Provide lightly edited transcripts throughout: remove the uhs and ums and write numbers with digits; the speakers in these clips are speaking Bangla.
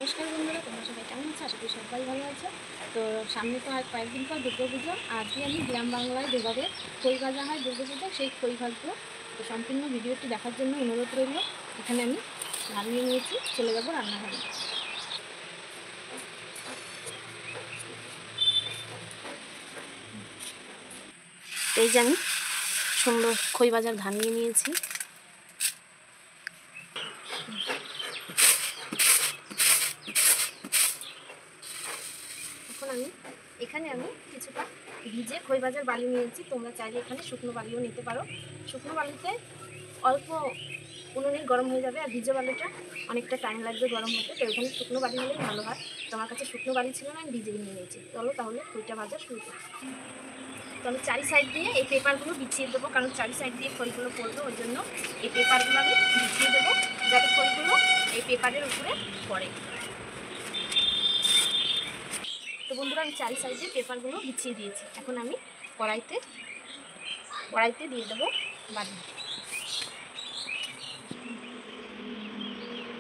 নমস্কার বন্ধুরা, তোমরা সবাই কেমন আছো? আশা করি সবাই ভালো আছে। তো সামনে তো আর কয়েকদিন পর দুর্গাপুজো। আজকে আমি গ্রাম বাংলায় যেভাবে খই ভাজা হয় দুর্গাপুজো, সেই খই ভাজবো। তো সম্পূর্ণ ভিডিওটি দেখার জন্য অনুরোধ রইল। এখানে আমি নামিয়ে নিয়েছি, চলে যাবো রান্নাঘরে। এই যে আমি সুন্দর খই ভাজার ধান নিয়ে নিয়েছি। এখন এখানে আমি কিছুটা ভিজে খই ভাজার বালি নিয়েছি। তোমরা চাইলে এখানে শুকনো বালিও নিতে পারো। শুকনো বালিতে অল্প উনুনে গরম হয়ে যাবে, আর ভিজে বালিটা অনেকটা টাইম লাগবে গরম হতে। তো এখানে শুকনো বালি হলেই ভালো হয়। তো আমার কাছে শুকনো বালি ছিল না, আমি ভিজে নিয়ে নিয়েছি। চলো তাহলে খইটা ভাজা শুরু করি। তো আমি চারি সাইড দিয়ে এই পেপারগুলো বিছিয়ে দেবো, কারণ চারি সাইড দিয়ে খইগুলো পড়বে, ওই জন্য এই পেপারগুলো আমি বিছিয়ে দেবো যাতে খইগুলো এই পেপারের উপরে পড়ে। তো বন্ধুরা, আমি চারি সাইডে পেপারগুলো বিছিয়ে দিয়েছি। এখন আমি কড়াইতে দিয়ে দেবো বালি।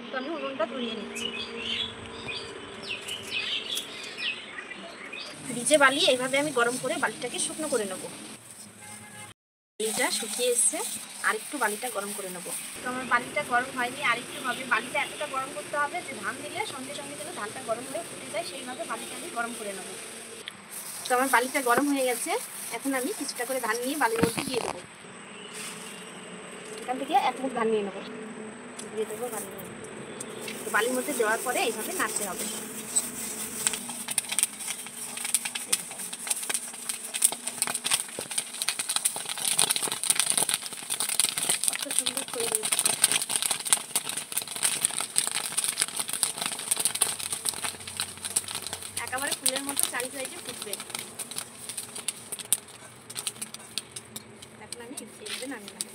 তো আমি উনুনটা ধরিয়ে নিচ্ছি। ভিজে বালি এইভাবে আমি গরম করে বালিটাকে শুকনো করে নেবো। বালিটা শুকিয়ে এসছে, আরেকটু বালিটা গরম করে নেবো। তো আমার বালিটা গরম হয়নি, আরেকটু হবে। বালিটা এতটা গরম করতে হবে যে ধান দিলে সঙ্গে সঙ্গে যেন ধানটা গরম হয়ে ফুটে যায়, সেইভাবে বালিটা আমি গরম করে নেবো। তো আমার বালিটা গরম হয়ে গেছে। এখন আমি কিছুটা করে ধান নিয়ে বালির মধ্যে দিয়ে দেবো। এখান থেকে এক মুঠ ধান নিয়ে নেবো, দিয়ে দেবো বালির মধ্যে। তো বালির মধ্যে দেওয়ার পরে এইভাবে নাড়তে হবে। কত সুন্দর খই দিয়েছে, একেবারে ফুলের মতো চারি সাইডে ফুটবে। এখন আমি এইভাবে নামিয়ে নেবো।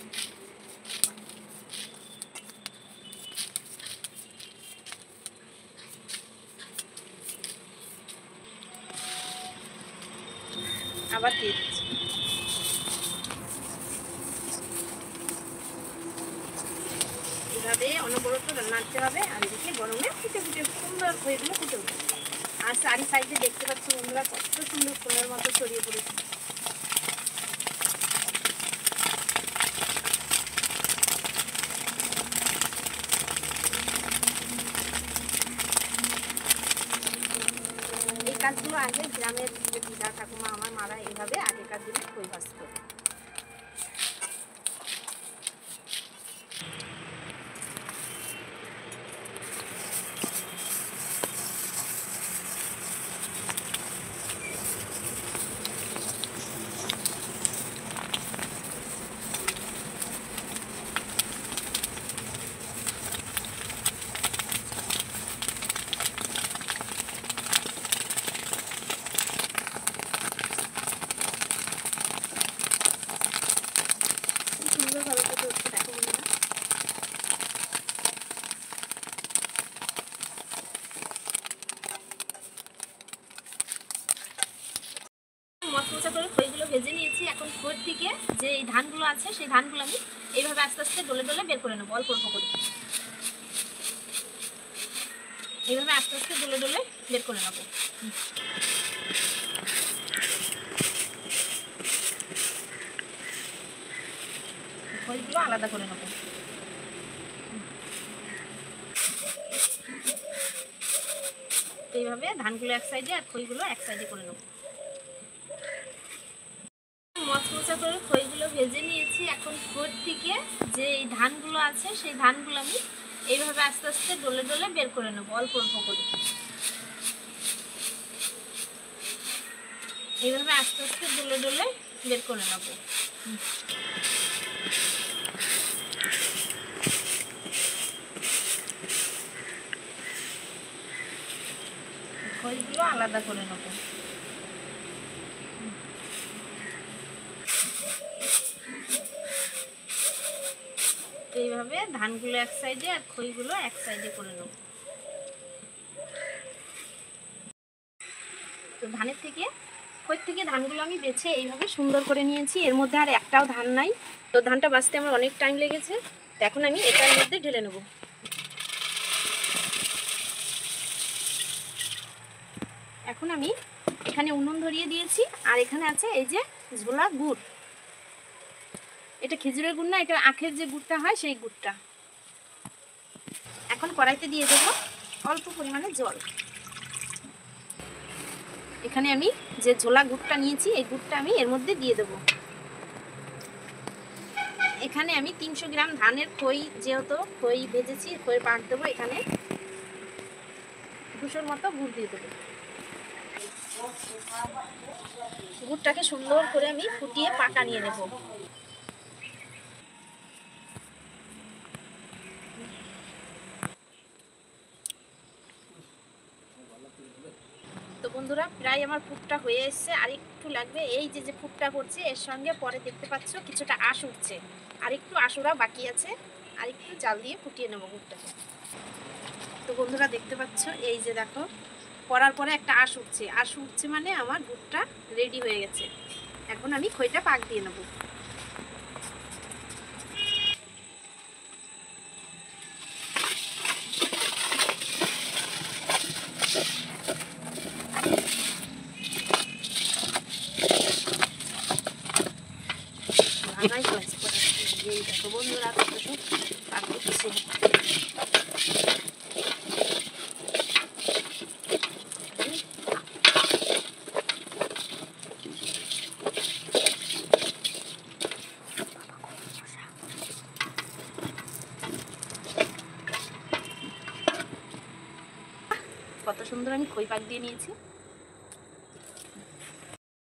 আবার দিয়ে দিচ্ছি। এইভাবে অনবরত নাড়তে হবে, আর এদিকে গরমে ফুটে ফুটে সুন্দর খইগুলো ফুটে উঠবে। আর চারি সাইডে দেখতে পাচ্ছ বন্ধুরা, কত সুন্দর ফুলের মতো ছড়িয়ে পড়েছে। এই কাজগুলো আগে গ্রামের যে দিদা ঠাকুমা আমার মারা এইভাবে আগেকার দিনে খই ভাজতো। সুন্দরভাবে ফুটে উঠছে, দেখো বন্ধুরা। মচমচা করে খইগুলো ভেজে নিয়েছি। এখন খই থেকে যে এই ধানগুলো আছে, সেই ধানগুলো আমি এইভাবে আস্তে আস্তে ডলে ডলে বের করে নেবো, অল্প অল্প করে। এইভাবে আস্তে আস্তে ডলে ডলে বের করে নেবো। খইগুলো আলাদা করে নেবো। এইভাবে ধানগুলো এক সাইডে আর খইগুলো এক সাইডে করে নেবো। মচমচা করে খইগুলো ভেজে নিয়েছি। এখন খই থেকে যে এই ধানগুলো আছে, সেই ধানগুলো আমি এইভাবে আস্তে আস্তে ডলে ডলে বের করে নেবো, অল্প অল্প করে। এইভাবে আস্তে আস্তে ডলে ডলে বের করে নেবো। খইগুলো আলাদা করে নেবো। এইভাবে ধানগুলো এক সাইডে আর খইগুলো এক সাইডে করে নেব। তো খই থেকে ধানগুলো আমি বেছে এইভাবে সুন্দর করে নিয়েছি। এর মধ্যে আর একটাও ধান নাই। তো ধানটা বাছতে আমার অনেক টাইম লেগেছে। তো এখন আমি এটার মধ্যে ঢেলে নেব। এখন আমি এখানে উনুন ধরিয়ে দিয়েছি, আর এখানে আছে এই যে ঝোলা গুড়। এটা খেজুরের গুড় না, এটা আখের যে গুড়টা হয় সেই গুড়টা। এখন কড়াইতে দিয়ে দেব অল্প পরিমাণে জল। এখানে আমি যে ঝোলা গুড়টা নিয়েছি এই গুড়টা আমি এর মধ্যে দিয়ে দেব। এখানে আমি 300 গ্রাম ধানের খই, যেহেতু খই ভেজেছি, খই পাক দেবো। এখানে 200 মতো গুড় দিয়ে দেবো। গুড়টাকে সুন্দর করে আমি ফুটিয়ে পাকা নিয়ে নেব। তো বন্ধুরা, প্রায় আমার পুরটা হয়ে এসছে, আর একটু লাগবে। এই যে যে পুরটা করছে এর সঙ্গে পরে দেখতে পাচ্ছ কিছুটা আঁশ উঠছে, আর একটু আঁশুরা বাকি আছে, আর একটু জাল দিয়ে ফুটিয়ে নেবো গুড়টাকে। তো বন্ধুরা দেখতে পাচ্ছ, এই যে দেখো করার পরে একটা আঁশ উঠছে। আঁশ উঠছে মানে আমার গুড়টা রেডি হয়ে গেছে। এখন আমি খইটা পাক দিয়ে নেবো। দেখো বন্ধুরা কত সব পাক উঠছে। কত সুন্দর আমি খই পাক দিয়ে নিয়েছি।